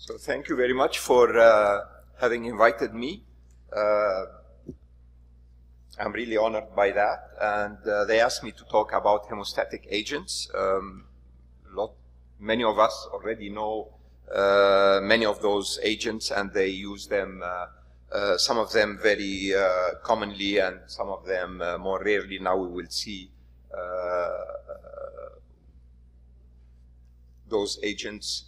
So thank you very much for having invited me. I'm really honored by that, and they asked me to talk about hemostatic agents. Many of us already know many of those agents, and they use them, some of them very commonly and some of them more rarely. Now we will see those agents.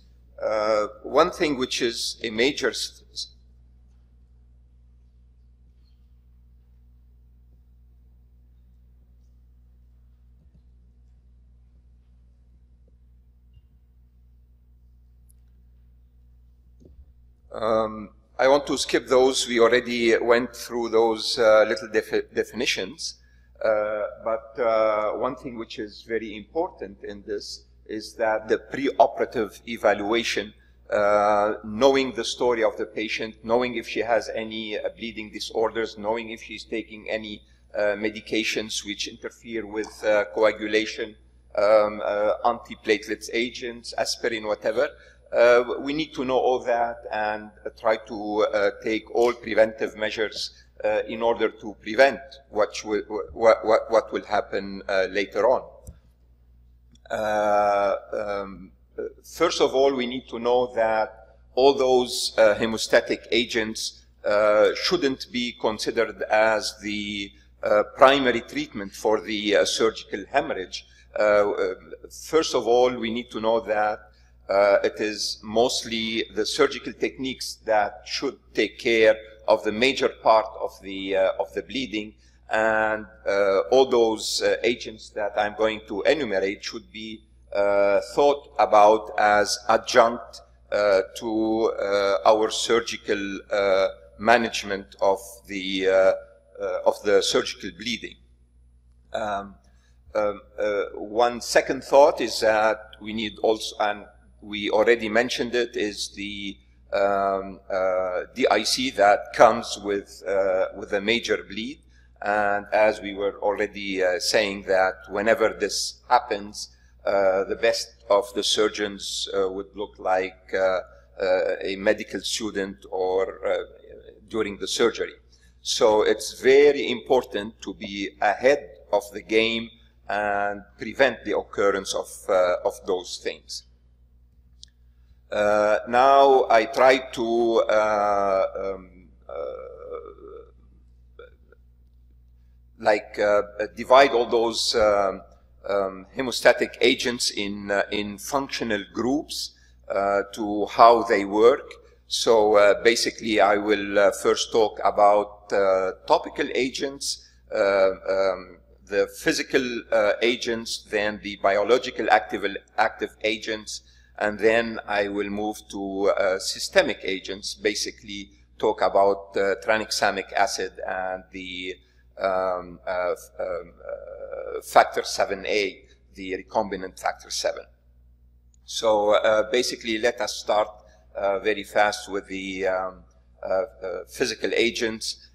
One thing which is a major I want to skip those. We already went through those little definitions. But one thing which is very important in this is that the preoperative evaluation, knowing the story of the patient, knowing if she has any bleeding disorders, knowing if she's taking any medications which interfere with coagulation, antiplatelets agents, aspirin, whatever. We need to know all that and try to take all preventive measures in order to prevent what will happen later on. First of all, we need to know that all those hemostatic agents shouldn't be considered as the primary treatment for the surgical hemorrhage. First of all, we need to know that it is mostly the surgical techniques that should take care of the major part of the bleeding, and all those agents that I'm going to enumerate should be thought about as adjunct to our surgical management of the surgical bleeding. One second thought is that we need also, and we already mentioned it, is the DIC that comes with a major bleed. And as we were already saying, that whenever this happens, the best of the surgeons would look like a medical student or during the surgery. So it's very important to be ahead of the game and prevent the occurrence of those things. Now I try to divide all those hemostatic agents in functional groups to how they work. So basically I will first talk about topical agents, the physical agents, then the biological active agents, and then I will move to systemic agents, basically talk about tranexamic acid and the factor VIIa, the recombinant factor VII. So basically let us start very fast with the physical agents.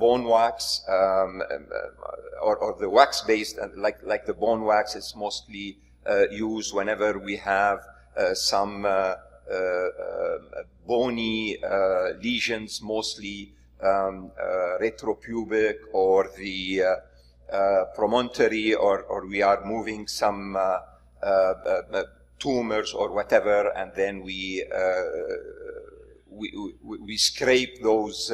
Bone wax, or the wax-based, like the bone wax, is mostly used whenever we have some bony lesions, mostly retropubic or the promontory, or we are moving some tumors or whatever, and then we scrape those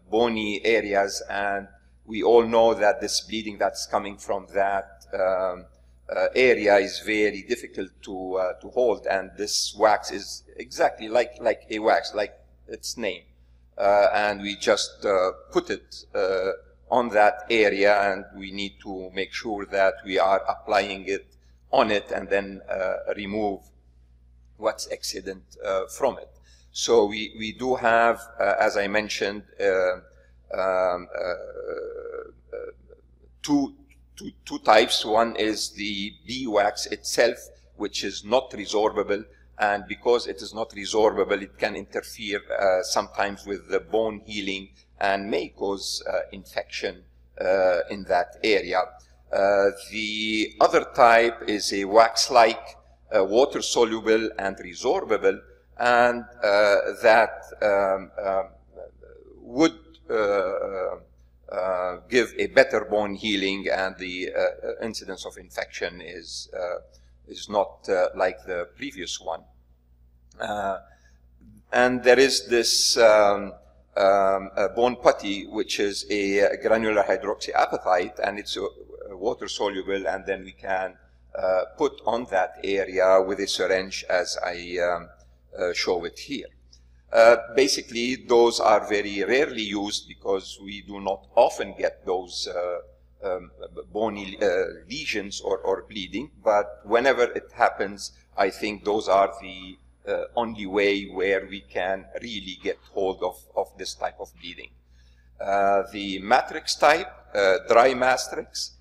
bony areas, and we all know that this bleeding that's coming from that area is very difficult to hold, and this wax is exactly like a wax, like its name, and we just put it on that area, and we need to make sure that we are applying it on it and then remove what's exudant from it. So we do have, as I mentioned, two types. One is the bee wax itself, which is not resorbable, and because it is not resorbable, it can interfere sometimes with the bone healing and may cause infection in that area. The other type is a wax-like, water-soluble and resorbable, and that would give a better bone healing, and the incidence of infection is not like the previous one. And there is this bone putty, which is a granular hydroxyapatite, and it's water soluble, and then we can put on that area with a syringe as I show it here. Basically, those are very rarely used because we do not often get those bony lesions or bleeding, but whenever it happens, I think those are the only way where we can really get hold of this type of bleeding. The matrix type, dry matrix,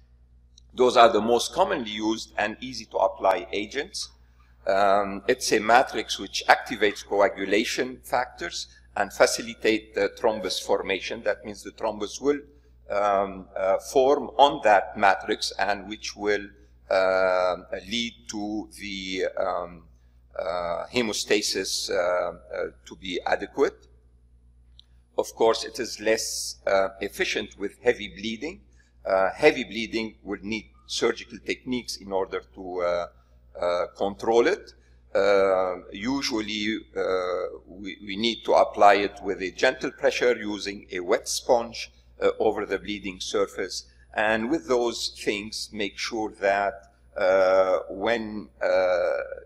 those are the most commonly used and easy to apply agents. It's a matrix which activates coagulation factors and facilitate the thrombus formation. That means the thrombus will form on that matrix, and which will lead to the hemostasis to be adequate. Of course, it is less efficient with heavy bleeding. Heavy bleeding would need surgical techniques in order to control it. Usually, we need to apply it with a gentle pressure using a wet sponge over the bleeding surface. And with those things, make sure that when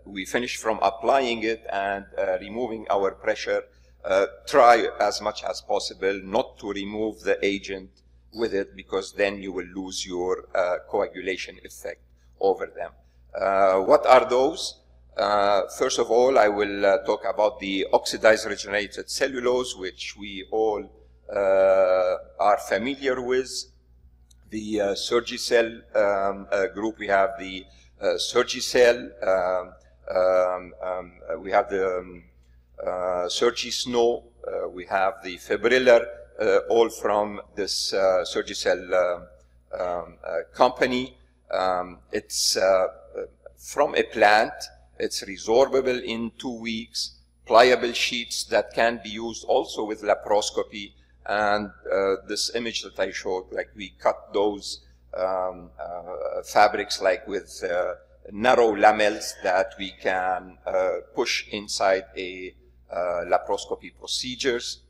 we finish from applying it and removing our pressure, try as much as possible not to remove the agent with it, because then you will lose your coagulation effect over them. What are those? First of all, I will talk about the oxidized regenerated cellulose, which we all are familiar with. The Surgicell group, we have the Surgicell, we have the Surgisnow, we have the Fibrillar, all from this Surgicell company. It's from a plant. It's resorbable in 2 weeks, pliable sheets that can be used also with laparoscopy. And this image that I showed, like we cut those fabrics like with narrow lamels that we can push inside a laparoscopy procedures.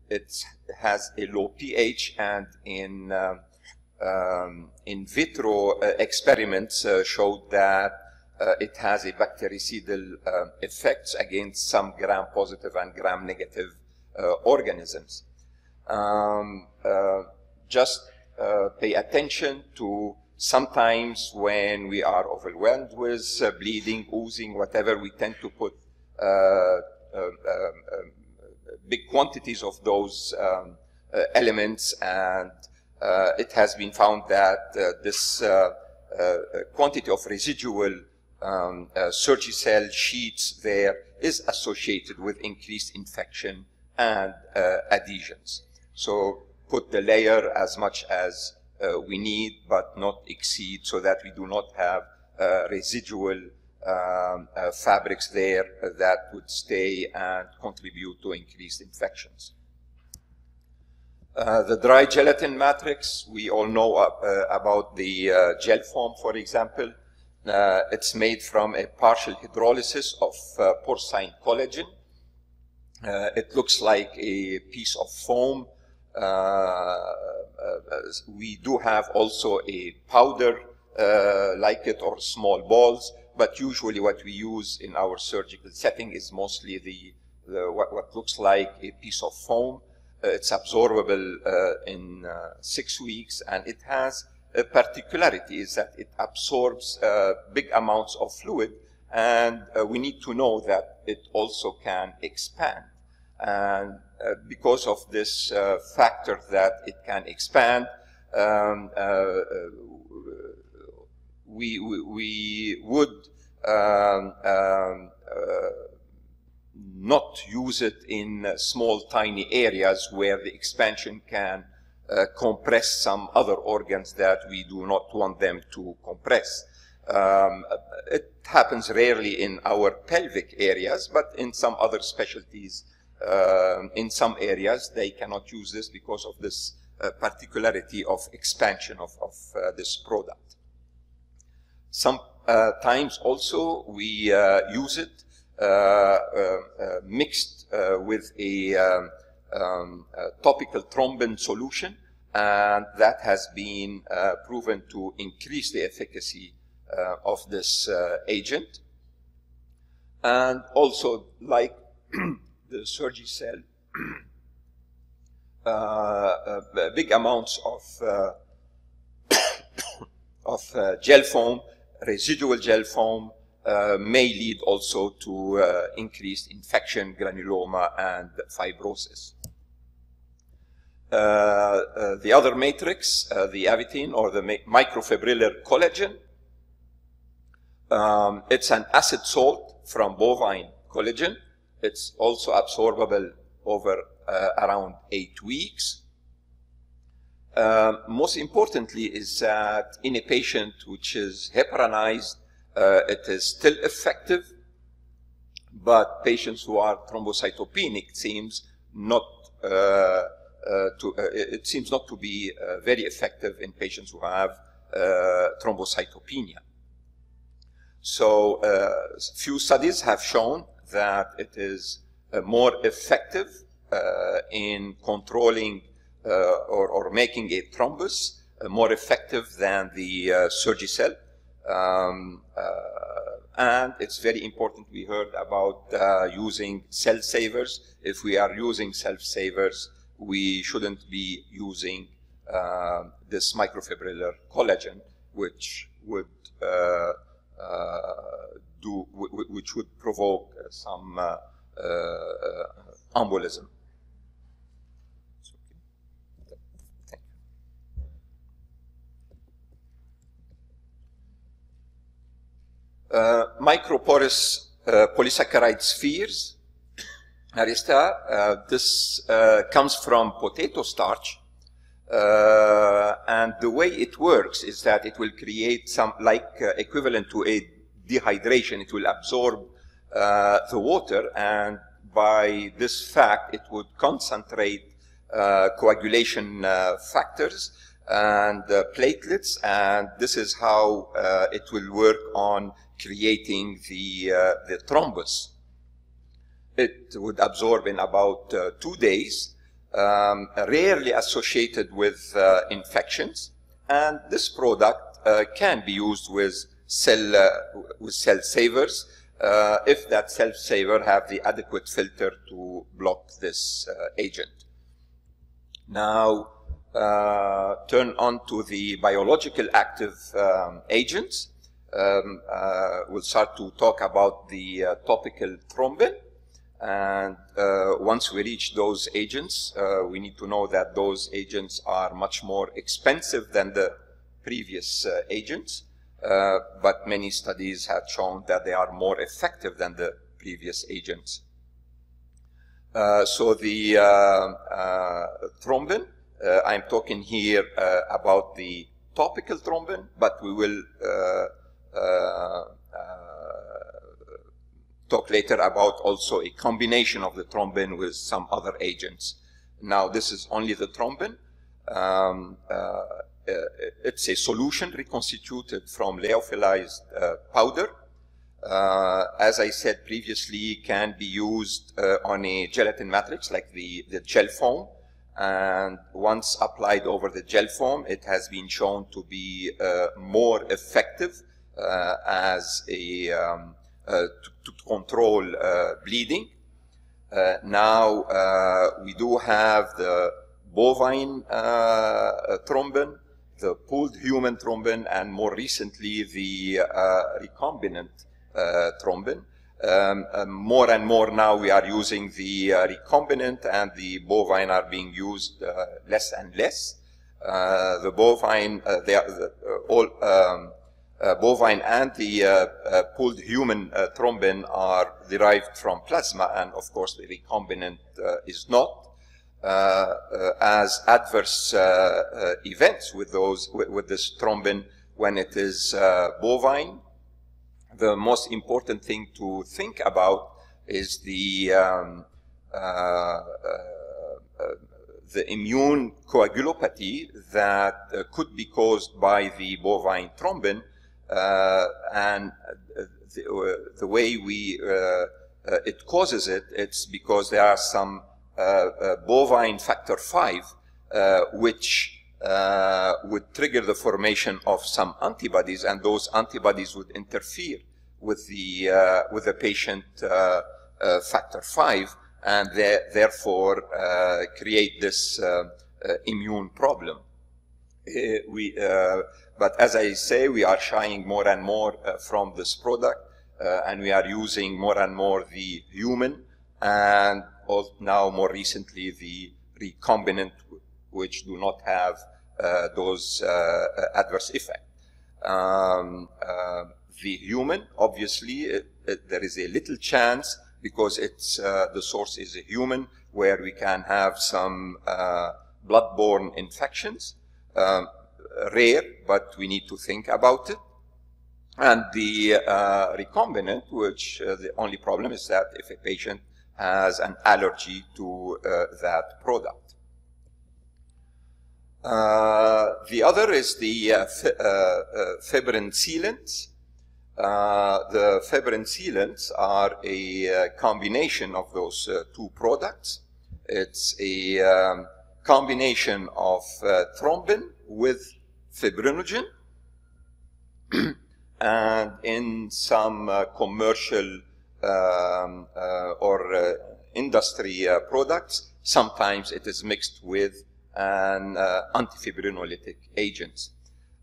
It has a low pH, and in vitro experiments showed that it has a bactericidal effects against some gram-positive and gram-negative organisms. Just pay attention to sometimes when we are overwhelmed with bleeding, oozing, whatever, we tend to put big quantities of those elements, and it has been found that this quantity of residual Surgicell sheets there is associated with increased infection and adhesions. So put the layer as much as we need, but not exceed, so that we do not have residual fabrics there that would stay and contribute to increased infections. The dry gelatin matrix, we all know about the Gelfoam, for example. It's made from a partial hydrolysis of porcine collagen. It looks like a piece of foam. We do have also a powder like it, or small balls, but usually what we use in our surgical setting is mostly what looks like a piece of foam. It's absorbable in 6 weeks, and it has a particularity is that it absorbs big amounts of fluid, and we need to know that it also can expand. And because of this factor that it can expand, we would not use it in small, tiny areas where the expansion can compress some other organs that we do not want them to compress. It happens rarely in our pelvic areas, but in some other specialties, in some areas, they cannot use this because of this particularity of expansion of this product. Sometimes also we use it mixed with a topical thrombin solution, and that has been proven to increase the efficacy of this agent. And also, like the Surgicel, big amounts of gel foam, residual gel foam, may lead also to increased infection, granuloma, and fibrosis. The other matrix, the Avitene or the Microfibrillar collagen, it's an acid salt from bovine collagen. It's also absorbable over around 8 weeks. Most importantly is that in a patient which is heparinized, it is still effective, but patients who are thrombocytopenic seems not it seems not to be very effective in patients who have thrombocytopenia. So few studies have shown that it is more effective in controlling or making a thrombus, more effective than the Surgicel. And it's very important, we heard about using cell savers. If we are using cell savers, we shouldn't be using this microfibrillar collagen, which would provoke some embolism. Microporous polysaccharide spheres. Arista, this comes from potato starch, and the way it works is that it will create some, equivalent to a dehydration. It will absorb the water, and by this fact, it would concentrate coagulation factors and platelets, and this is how it will work on creating the thrombus. It would absorb in about 2 days, rarely associated with infections, and this product can be used with cell savers if that cell saver have the adequate filter to block this agent. Now, turn on to the biological active agents. We'll start to talk about the topical thrombin. And once we reach those agents, we need to know that those agents are much more expensive than the previous agents, but many studies have shown that they are more effective than the previous agents. So the thrombin, I'm talking here about the topical thrombin, but we will talk later about also a combination of the thrombin with some other agents. Now, this is only the thrombin. It's a solution reconstituted from lyophilized powder. As I said previously, can be used on a gelatin matrix like the Gelfoam. And once applied over the Gelfoam, it has been shown to be more effective as a to control bleeding. Now we do have the bovine thrombin, the pooled human thrombin, and more recently the recombinant thrombin. More and more now we are using the recombinant, and the bovine are being used less and less. The bovine, bovine and the pooled human thrombin are derived from plasma, and of course the recombinant is not. As adverse events with this thrombin when it is bovine, the most important thing to think about is the immune coagulopathy that could be caused by the bovine thrombin, and the way it causes it, it's because there are some bovine factor V which would trigger the formation of some antibodies, and those antibodies would interfere with the patient factor V, and therefore create this immune problem. But as I say, we are shying more and more from this product, and we are using more and more the human, and now more recently the recombinant, which do not have those adverse effects. The human, obviously, there is a little chance, because it's the source is a human, where we can have some blood-borne infections. Rare, but we need to think about it. And the recombinant, which the only problem is that if a patient has an allergy to that product. The other is the Fibrin Sealants. The Fibrin Sealants are a combination of those two products. It's a combination of thrombin with fibrinogen, and in some commercial or industry products, sometimes it is mixed with an antifibrinolytic agent.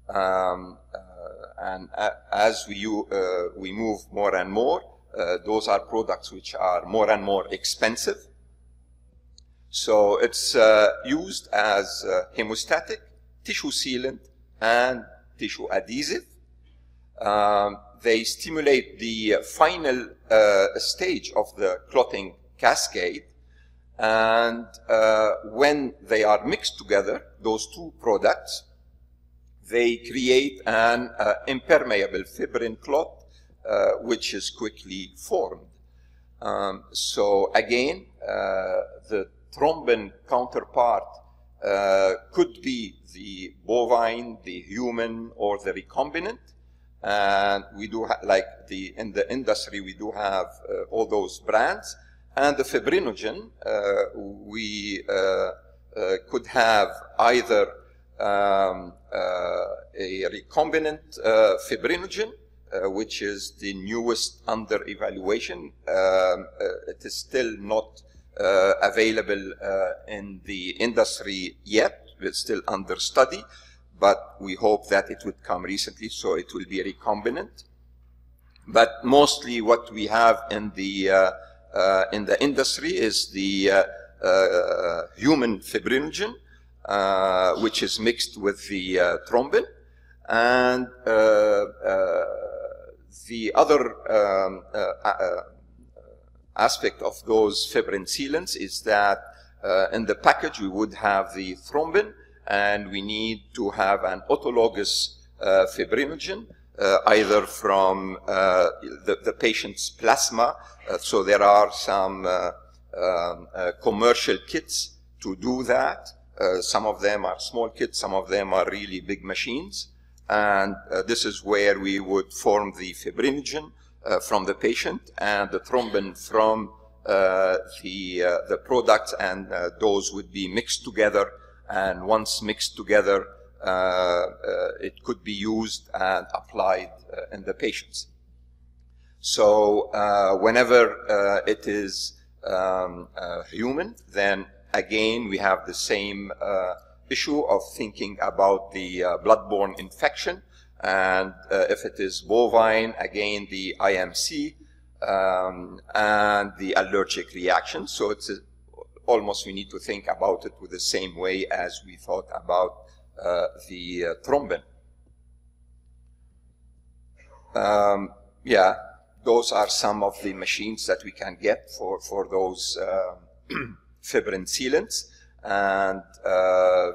And as we move more and more, those are products which are more and more expensive. So it's used as hemostatic, tissue sealant, and tissue adhesive. They stimulate the final stage of the clotting cascade, and when they are mixed together, those two products, they create an impermeable fibrin clot, which is quickly formed. So again, the thrombin counterpart could be the bovine, the human, or the recombinant. And we do like in the industry, we do have all those brands. And the fibrinogen, we could have either a recombinant fibrinogen, which is the newest under evaluation. It is still not available in the industry yet. It's still under study, but we hope that it would come recently, so it will be recombinant. But mostly what we have in the industry is the human fibrinogen, which is mixed with the thrombin. And the other aspect of those fibrin sealants is that in the package we would have the thrombin, and we need to have an autologous fibrinogen, either from the patient's plasma. So there are some commercial kits to do that. Some of them are small kits, some of them are really big machines. And this is where we would form the fibrinogen from the patient, and the thrombin from the products, and those would be mixed together. And once mixed together, it could be used and applied in the patients. So whenever it is human, then again we have the same issue of thinking about the blood-borne infection. And if it is bovine, again the IMC and the allergic reaction. So it's almost, we need to think about it with the same way as we thought about the thrombin. Yeah, those are some of the machines that we can get for those fibrin sealants, and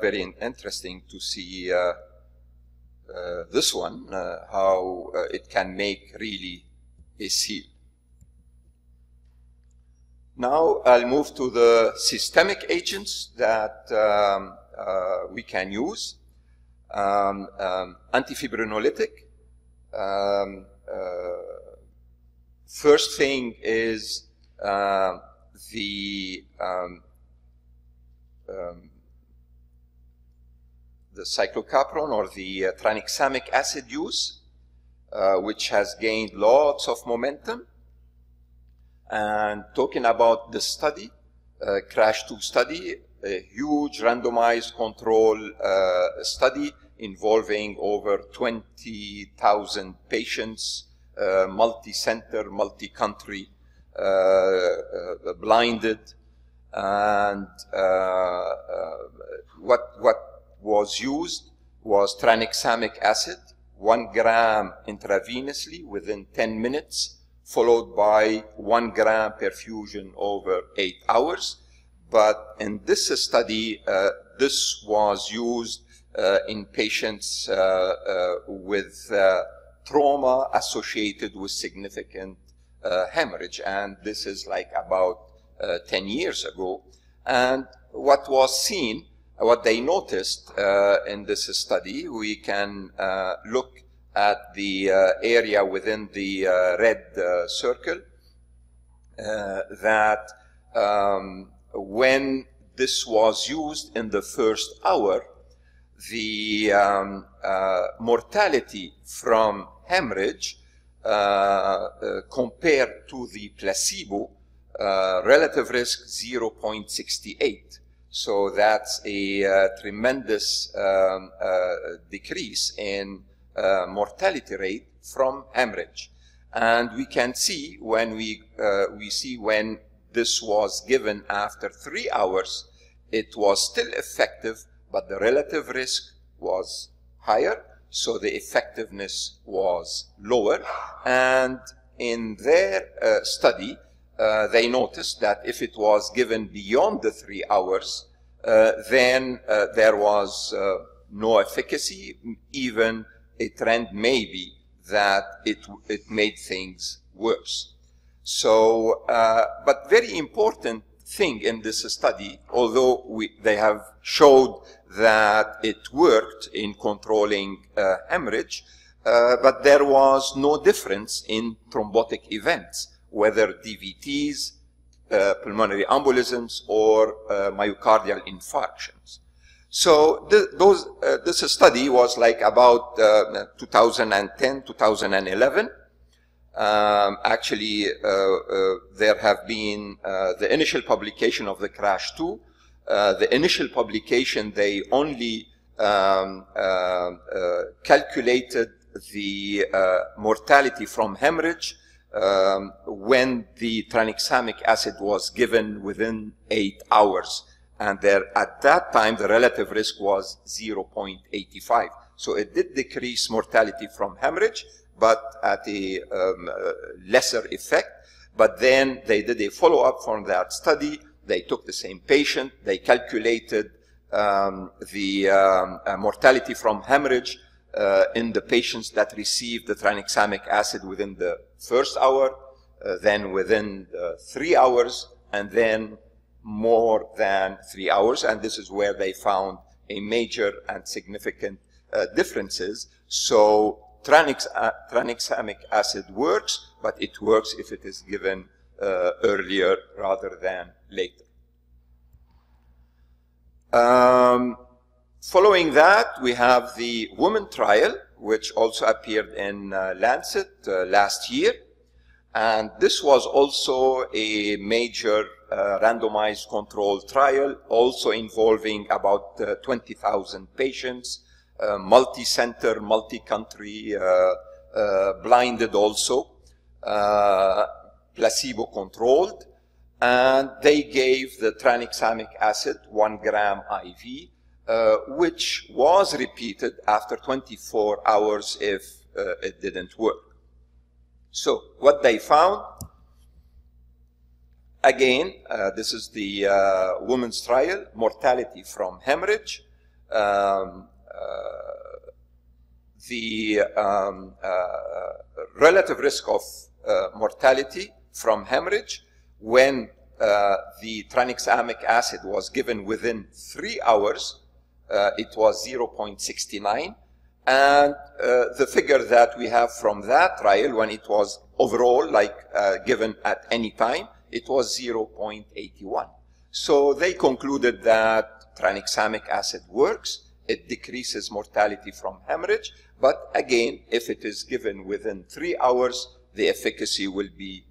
very interesting to see this one, how it can make really a seal. Now I'll move to the systemic agents that we can use. Antifibrinolytic. First thing is the cyclocapron or the tranexamic acid use, which has gained lots of momentum. And talking about the study, CRASH-2 study, a huge randomized control study involving over 20,000 patients, multi-center, multi-country, blinded, and what was used was tranexamic acid, 1 gram intravenously within 10 minutes, followed by 1 gram perfusion over 8 hours. But in this study, this was used in patients with trauma associated with significant hemorrhage, and this is like about 10 years ago. And what was seen, what they noticed in this study, we can look at the area within the red circle, that when this was used in the first hour, the mortality from hemorrhage compared to the placebo, relative risk 0.68. So that's a tremendous decrease in mortality rate from hemorrhage. And we can see when we see when this was given after 3 hours, it was still effective, but the relative risk was higher, so the effectiveness was lower. And in their study, they noticed that if it was given beyond the 3 hours, then there was no efficacy, even a trend maybe that it made things worse. So, but very important thing in this study, although they have showed that it worked in controlling hemorrhage, but there was no difference in thrombotic events, whether DVTs, pulmonary embolisms, or myocardial infarctions. So this study was like about 2010, 2011. Actually, there have been the initial publication of the CRASH-2. The initial publication, they only calculated the mortality from hemorrhage when the tranexamic acid was given within 8 hours. And there, at that time, the relative risk was 0.85. So it did decrease mortality from hemorrhage, but at a lesser effect. But then they did a follow-up from that study. They took the same patient. They calculated the mortality from hemorrhage in the patients that received the tranexamic acid within the first hour, then within 3 hours, and then more than 3 hours. And this is where they found a major and significant differences. So tranexamic acid works, but it works if it is given earlier rather than later. Following that, we have the women trial, which also appeared in Lancet last year. And this was also a major randomized controlled trial, also involving about 20,000 patients, multi-center, multi-country, blinded also, placebo-controlled. And they gave the tranexamic acid 1 gram IV, which was repeated after 24 hours if it didn't work. So what they found, again, this is the women's trial, mortality from hemorrhage. the relative risk of mortality from hemorrhage when the tranexamic acid was given within 3 hours, it was 0.69. And the figure that we have from that trial, when it was overall, like given at any time, it was 0.81. So they concluded that tranexamic acid works. It decreases mortality from hemorrhage. But again, if it is given within 3 hours, the efficacy will be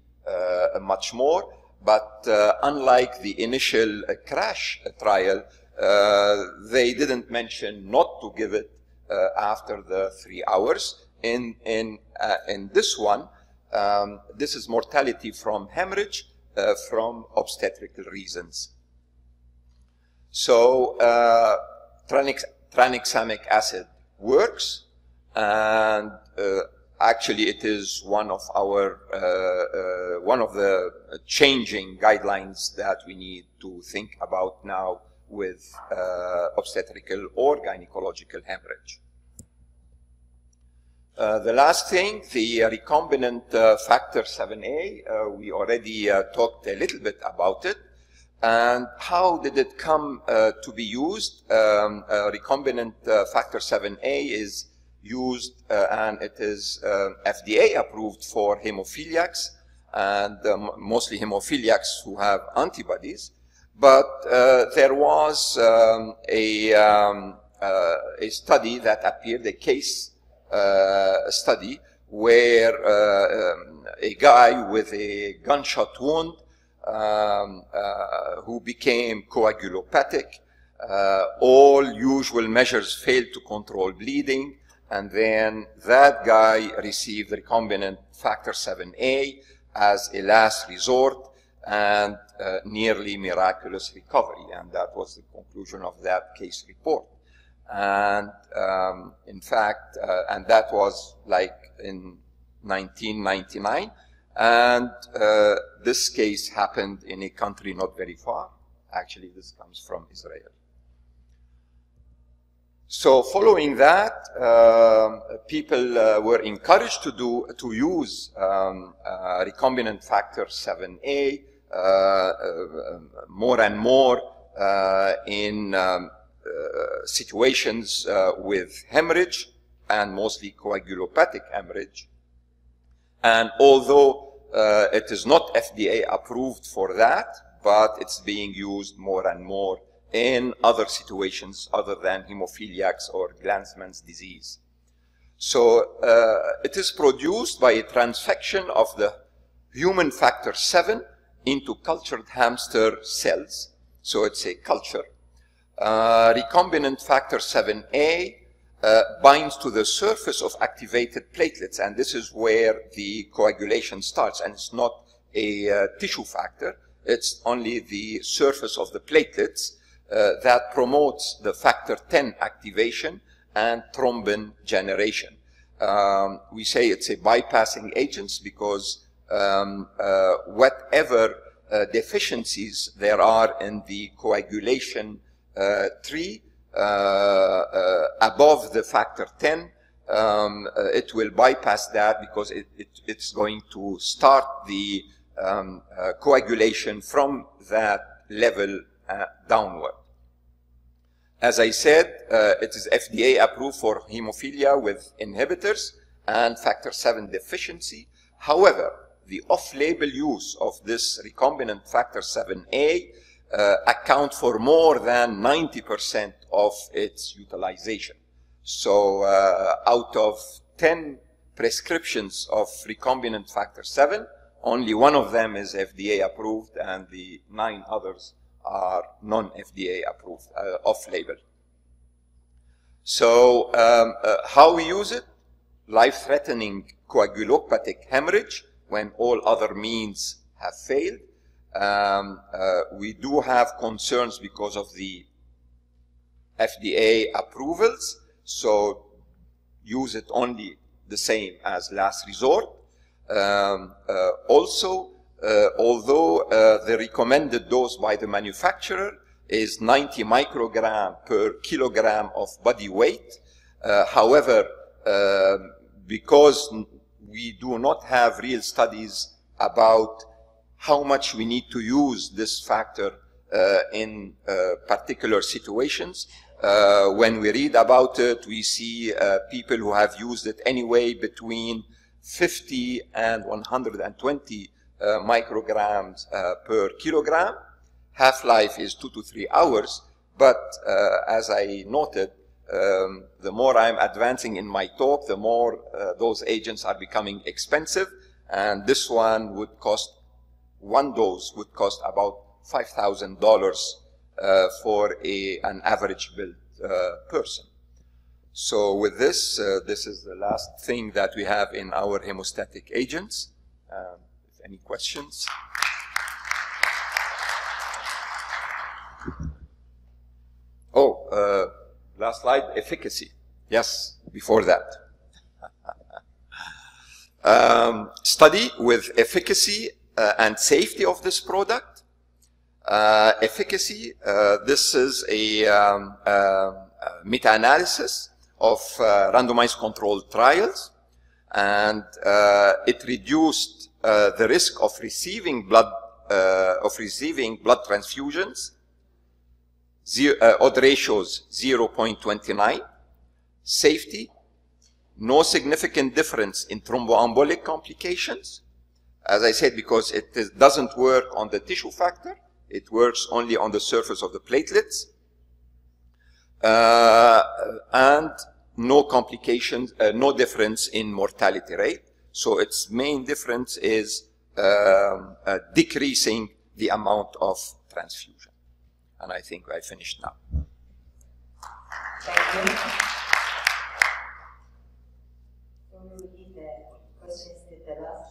much more. But unlike the initial crash trial, they didn't mention not to give it after the 3 hours. In this one, this is mortality from hemorrhage from obstetrical reasons. So tranexamic acid works, and actually it is one of our one of the changing guidelines that we need to think about now with obstetrical or gynecological hemorrhage. The last thing, the recombinant factor VIIa, we already talked a little bit about it. And how did it come to be used? Recombinant factor VIIa is used, and it is FDA approved for hemophiliacs, and mostly hemophiliacs who have antibodies. But there was a study that appeared, a case study, where a guy with a gunshot wound who became coagulopathic, all usual measures failed to control bleeding, and then that guy received recombinant factor VIIa as a last resort, and nearly miraculous recovery, and that was the conclusion of that case report. And in fact, and that was like in 1999, and this case happened in a country not very far. Actually, this comes from Israel. So following that, people were encouraged to use recombinant factor VIIa more and more in situations with hemorrhage, and mostly coagulopathic hemorrhage. And although it is not FDA approved for that, but it's being used more and more in other situations other than hemophiliacs or Glanzmann's disease. So it is produced by a transfection of the human factor VII into cultured hamster cells. So it's a culture. Recombinant factor VIIa binds to the surface of activated platelets, and this is where the coagulation starts, and it's not a tissue factor, it's only the surface of the platelets that promotes the factor X activation and thrombin generation. We say it's a bypassing agent because whatever deficiencies there are in the coagulation tree above the factor X, it will bypass that because it's going to start the coagulation from that level downward. As I said, it is FDA approved for hemophilia with inhibitors and factor VII deficiency. However, the off-label use of this recombinant factor VIIa account for more than 90% of its utilization. So out of 10 prescriptions of recombinant factor VII, only one of them is FDA approved, and the 9 others are non-FDA approved, off-label. So how we use it? Life-threatening coagulopathic hemorrhage when all other means have failed. We do have concerns because of the FDA approvals, so use it only the same as last resort. Also, although the recommended dose by the manufacturer is 90 microgram per kilogram of body weight, however, because we do not have real studies about how much we need to use this factor in particular situations. When we read about it, we see people who have used it anyway between 50 and 120 micrograms per kilogram. Half-life is 2 to 3 hours, but as I noted, the more I'm advancing in my talk, the more those agents are becoming expensive, and this one would cost, one dose would cost about $5,000 for an average built person. So with this, this is the last thing that we have in our hemostatic agents. If any questions? Oh, last slide, efficacy. Yes, before that. Study with efficacy and safety of this product. Efficacy, this is a meta-analysis of randomized controlled trials, and it reduced the risk of receiving blood transfusions. Odd ratios 0.29. Safety, no significant difference in thromboembolic complications. As I said, because it doesn't work on the tissue factor, it works only on the surface of the platelets. And no complications, no difference in mortality rate. So its main difference is decreasing the amount of transfusion. And I think I finished now. Thank you. Can you repeat the questions to the last?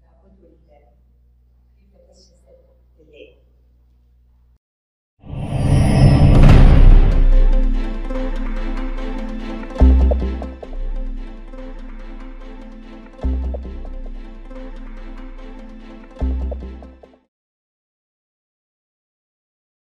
What will the questions delay?